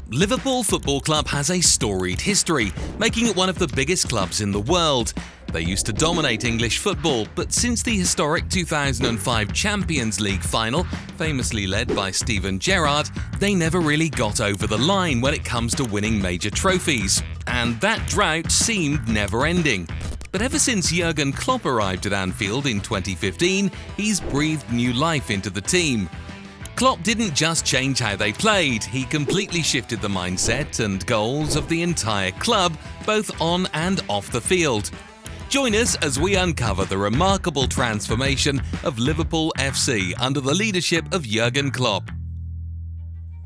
Liverpool Football Club has a storied history, making it one of the biggest clubs in the world. They used to dominate English football, but since the historic 2005 Champions League final, famously led by Steven Gerrard, they never really got over the line when it comes to winning major trophies. And that drought seemed never-ending. But ever since Jurgen Klopp arrived at Anfield in 2015, he's breathed new life into the team. Klopp didn't just change how they played, he completely shifted the mindset and goals of the entire club, both on and off the field. Join us as we uncover the remarkable transformation of Liverpool FC under the leadership of Jurgen Klopp.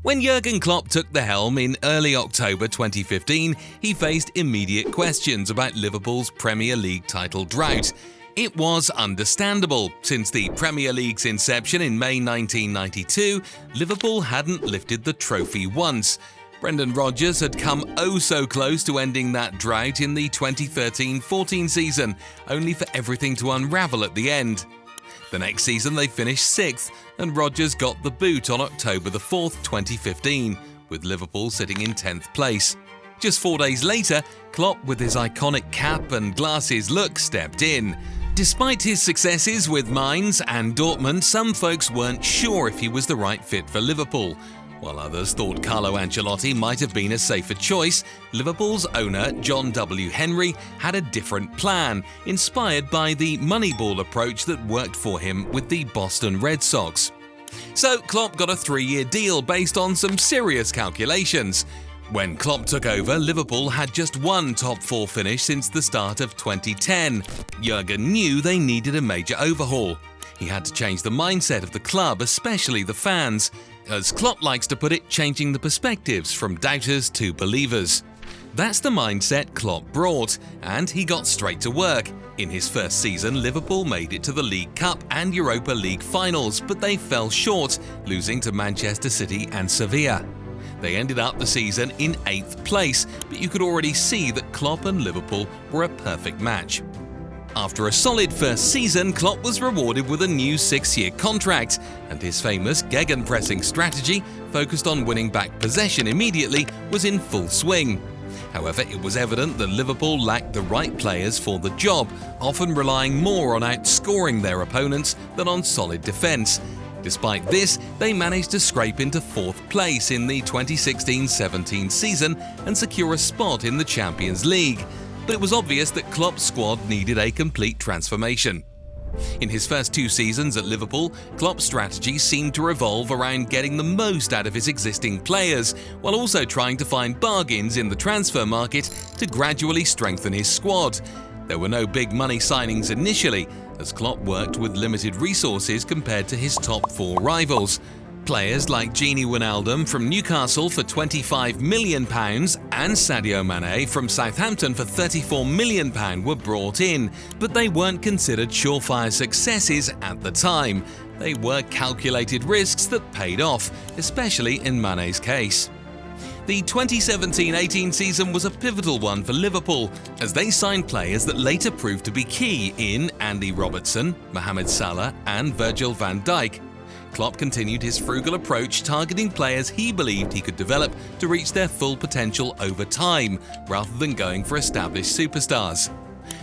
When Jurgen Klopp took the helm in early October 2015, he faced immediate questions about Liverpool's Premier League title drought. It was understandable. Since the Premier League's inception in May 1992, Liverpool hadn't lifted the trophy once. Brendan Rodgers had come oh so close to ending that drought in the 2013-14 season, only for everything to unravel at the end. The next season they finished 6th, and Rodgers got the boot on October 4th, 2015, with Liverpool sitting in 10th place. Just 4 days later, Klopp, with his iconic cap and glasses look, stepped in. Despite his successes with Mainz and Dortmund, some folks weren't sure if he was the right fit for Liverpool. While others thought Carlo Ancelotti might have been a safer choice, Liverpool's owner, John W. Henry, had a different plan, inspired by the Moneyball approach that worked for him with the Boston Red Sox. So Klopp got a 3-year deal based on some serious calculations. When Klopp took over, Liverpool had just one top 4 finish since the start of 2010. Jurgen knew they needed a major overhaul. He had to change the mindset of the club, especially the fans. As Klopp likes to put it, changing the perspectives from doubters to believers. That's the mindset Klopp brought, and he got straight to work. In his first season, Liverpool made it to the League Cup and Europa League finals, but they fell short, losing to Manchester City and Sevilla. They ended up the season in 8th place, but you could already see that Klopp and Liverpool were a perfect match. After a solid first season, Klopp was rewarded with a new 6-year contract, and his famous gegenpressing strategy, focused on winning back possession immediately, was in full swing. However, it was evident that Liverpool lacked the right players for the job, often relying more on outscoring their opponents than on solid defence. Despite this, they managed to scrape into 4th place in the 2016-17 season and secure a spot in the Champions League. But it was obvious that Klopp's squad needed a complete transformation. In his first 2 seasons at Liverpool, Klopp's strategy seemed to revolve around getting the most out of his existing players, while also trying to find bargains in the transfer market to gradually strengthen his squad. There were no big money signings initially, as Klopp worked with limited resources compared to his top 4 rivals. Players like Gini Wijnaldum from Newcastle for £25 million and Sadio Mane from Southampton for £34 million were brought in, but they weren't considered surefire successes at the time. They were calculated risks that paid off, especially in Mane's case. The 2017-18 season was a pivotal one for Liverpool, as they signed players that later proved to be key in Andy Robertson, Mohamed Salah and Virgil van Dijk. Klopp continued his frugal approach, targeting players he believed he could develop to reach their full potential over time, rather than going for established superstars.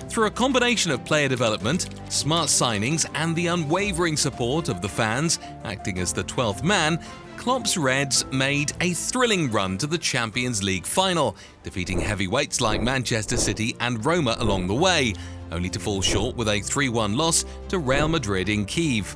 Through a combination of player development, smart signings and the unwavering support of the fans, acting as the 12th man, Klopp's Reds made a thrilling run to the Champions League final, defeating heavyweights like Manchester City and Roma along the way, only to fall short with a 3-1 loss to Real Madrid in Kyiv.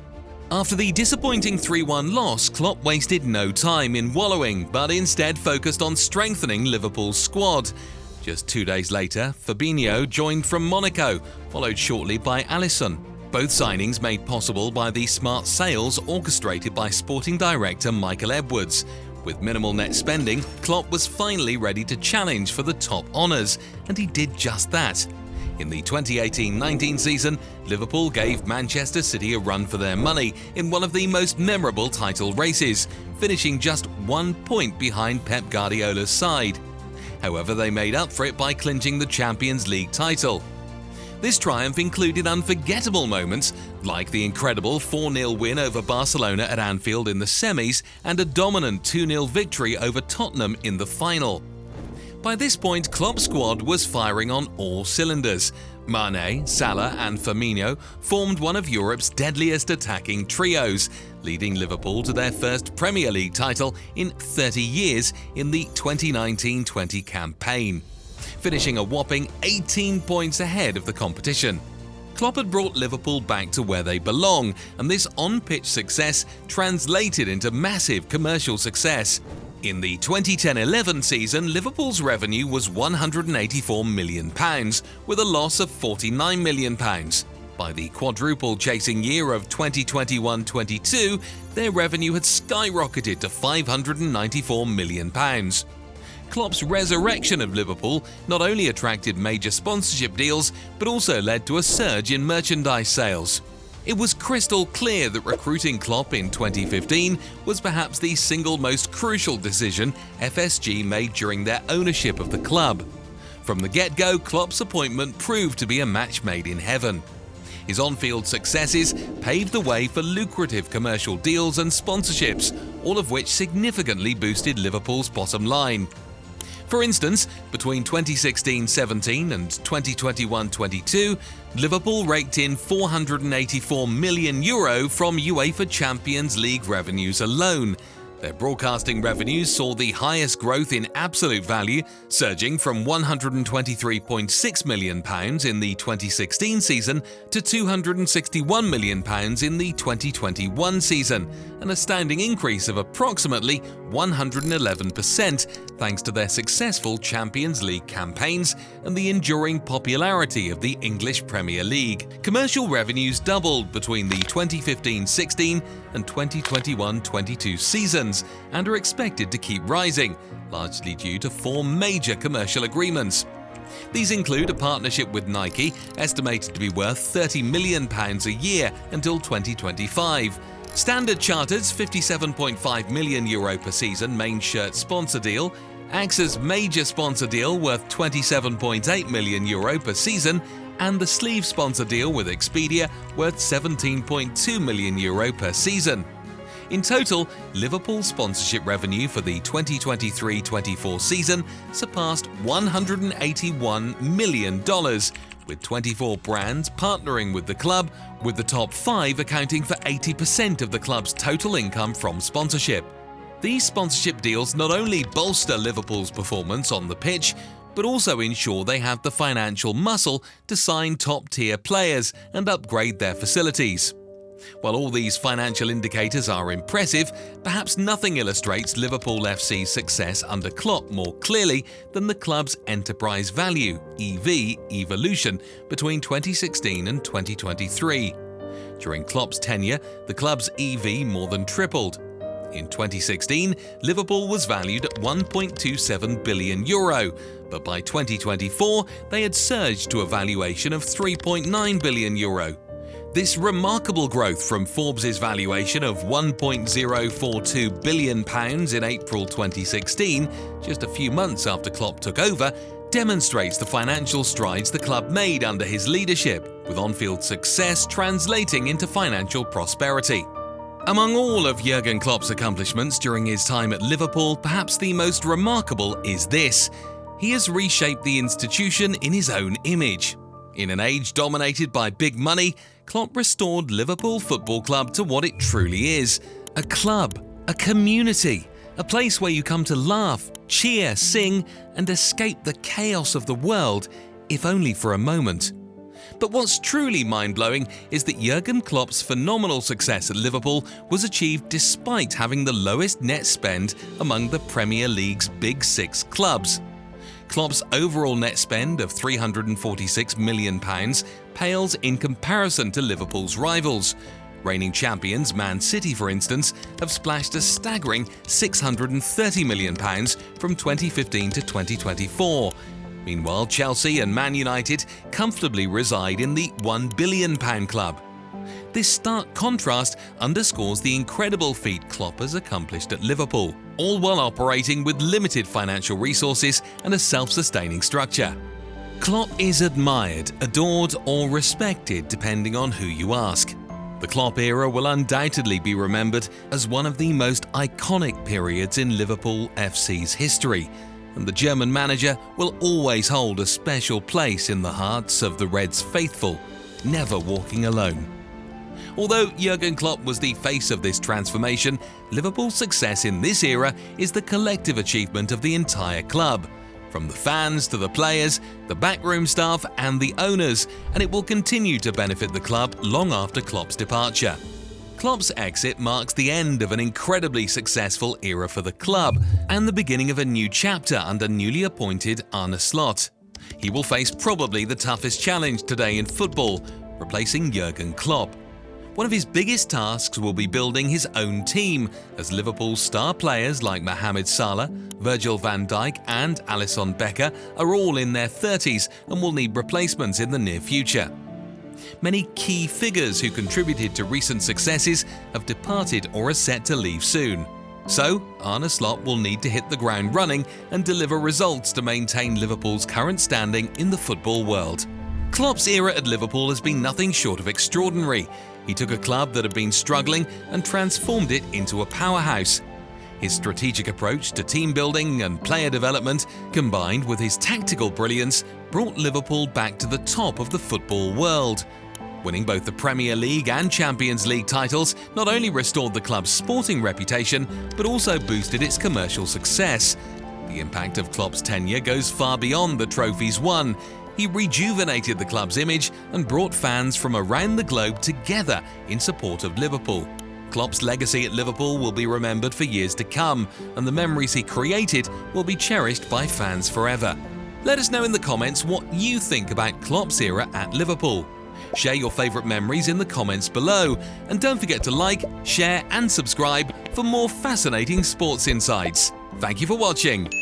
After the disappointing 3-1 loss, Klopp wasted no time in wallowing, but instead focused on strengthening Liverpool's squad. Just 2 days later, Fabinho joined from Monaco, followed shortly by Alisson. Both signings made possible by the smart sales orchestrated by sporting director Michael Edwards. With minimal net spending, Klopp was finally ready to challenge for the top honours, and he did just that. In the 2018-19 season, Liverpool gave Manchester City a run for their money in one of the most memorable title races, finishing just 1 point behind Pep Guardiola's side. However, they made up for it by clinching the Champions League title. This triumph included unforgettable moments like the incredible 4-0 win over Barcelona at Anfield in the semis and a dominant 2-0 victory over Tottenham in the final. By this point, Klopp's squad was firing on all cylinders. Mane, Salah and Firmino formed one of Europe's deadliest attacking trios, leading Liverpool to their first Premier League title in 30 years in the 2019-20 campaign, finishing a whopping 18 points ahead of the competition. Klopp had brought Liverpool back to where they belong, and this on-pitch success translated into massive commercial success. In the 2010-11 season, Liverpool's revenue was £184 million, with a loss of £49 million. By the quadruple-chasing year of 2021-22, their revenue had skyrocketed to £594 million. Klopp's resurrection of Liverpool not only attracted major sponsorship deals, but also led to a surge in merchandise sales. It was crystal clear that recruiting Klopp in 2015 was perhaps the single most crucial decision FSG made during their ownership of the club. From the get-go, Klopp's appointment proved to be a match made in heaven. His on-field successes paved the way for lucrative commercial deals and sponsorships, all of which significantly boosted Liverpool's bottom line. For instance, between 2016-17 and 2021-22, Liverpool raked in €484 million from UEFA Champions League revenues alone. Their broadcasting revenues saw the highest growth in absolute value, surging from £123.6 million in the 2016 season to £261 million in the 2021 season, an astounding increase of approximately 111% thanks to their successful Champions League campaigns and the enduring popularity of the English Premier League. Commercial revenues doubled between the 2015-16 and 2021-22 seasons and are expected to keep rising, largely due to 4 major commercial agreements. These include a partnership with Nike, estimated to be worth £30 million a year until 2025, Standard Chartered's €57.5 million per season main shirt sponsor deal, AXA's major sponsor deal worth €27.8 million per season, and the sleeve sponsor deal with Expedia worth €17.2 million per season. In total, Liverpool's sponsorship revenue for the 2023-24 season surpassed $181 million, with 24 brands partnering with the club, with the top 5 accounting for 80% of the club's total income from sponsorship. These sponsorship deals not only bolster Liverpool's performance on the pitch, but also ensure they have the financial muscle to sign top-tier players and upgrade their facilities. While all these financial indicators are impressive, perhaps nothing illustrates Liverpool FC's success under Klopp more clearly than the club's enterprise value (EV) evolution between 2016 and 2023. During Klopp's tenure, the club's EV more than tripled. In 2016, Liverpool was valued at €1.27 billion, but by 2024 they had surged to a valuation of €3.9 billion. This remarkable growth from Forbes' valuation of £1.042 billion in April 2016, just a few months after Klopp took over, demonstrates the financial strides the club made under his leadership, with on-field success translating into financial prosperity. Among all of Jurgen Klopp's accomplishments during his time at Liverpool, perhaps the most remarkable is this: he has reshaped the institution in his own image. In an age dominated by big money, Klopp restored Liverpool Football Club to what it truly is: a club, a community, a place where you come to laugh, cheer, sing, and escape the chaos of the world, if only for a moment. But what's truly mind-blowing is that Jurgen Klopp's phenomenal success at Liverpool was achieved despite having the lowest net spend among the Premier League's Big Six clubs. Klopp's overall net spend of £346 million pales in comparison to Liverpool's rivals. Reigning champions Man City, for instance, have splashed a staggering £630 million from 2015 to 2024. Meanwhile, Chelsea and Man United comfortably reside in the £1 billion club. This stark contrast underscores the incredible feat Klopp has accomplished at Liverpool, all while operating with limited financial resources and a self-sustaining structure. Klopp is admired, adored or respected depending on who you ask. The Klopp era will undoubtedly be remembered as one of the most iconic periods in Liverpool FC's history, and the German manager will always hold a special place in the hearts of the Reds faithful, never walking alone. Although Jurgen Klopp was the face of this transformation, Liverpool's success in this era is the collective achievement of the entire club, from the fans to the players, the backroom staff and the owners, and it will continue to benefit the club long after Klopp's departure. Klopp's exit marks the end of an incredibly successful era for the club and the beginning of a new chapter under newly appointed Arne. He will face probably the toughest challenge today in football, replacing Jurgen Klopp. One of his biggest tasks will be building his own team, as Liverpool's star players like Mohamed Salah, Virgil van Dijk and Alisson Becker are all in their 30s and will need replacements in the near future. Many key figures who contributed to recent successes have departed or are set to leave soon. So, Arne will need to hit the ground running and deliver results to maintain Liverpool's current standing in the football world. Klopp's era at Liverpool has been nothing short of extraordinary. He took a club that had been struggling and transformed it into a powerhouse. His strategic approach to team building and player development, combined with his tactical brilliance, brought Liverpool back to the top of the football world. Winning both the Premier League and Champions League titles not only restored the club's sporting reputation, but also boosted its commercial success. The impact of Klopp's tenure goes far beyond the trophies won. He rejuvenated the club's image and brought fans from around the globe together in support of Liverpool. Klopp's legacy at Liverpool will be remembered for years to come, and the memories he created will be cherished by fans forever. Let us know in the comments what you think about Klopp's era at Liverpool. Share your favourite memories in the comments below, and don't forget to like, share and subscribe for more fascinating sports insights. Thank you for watching.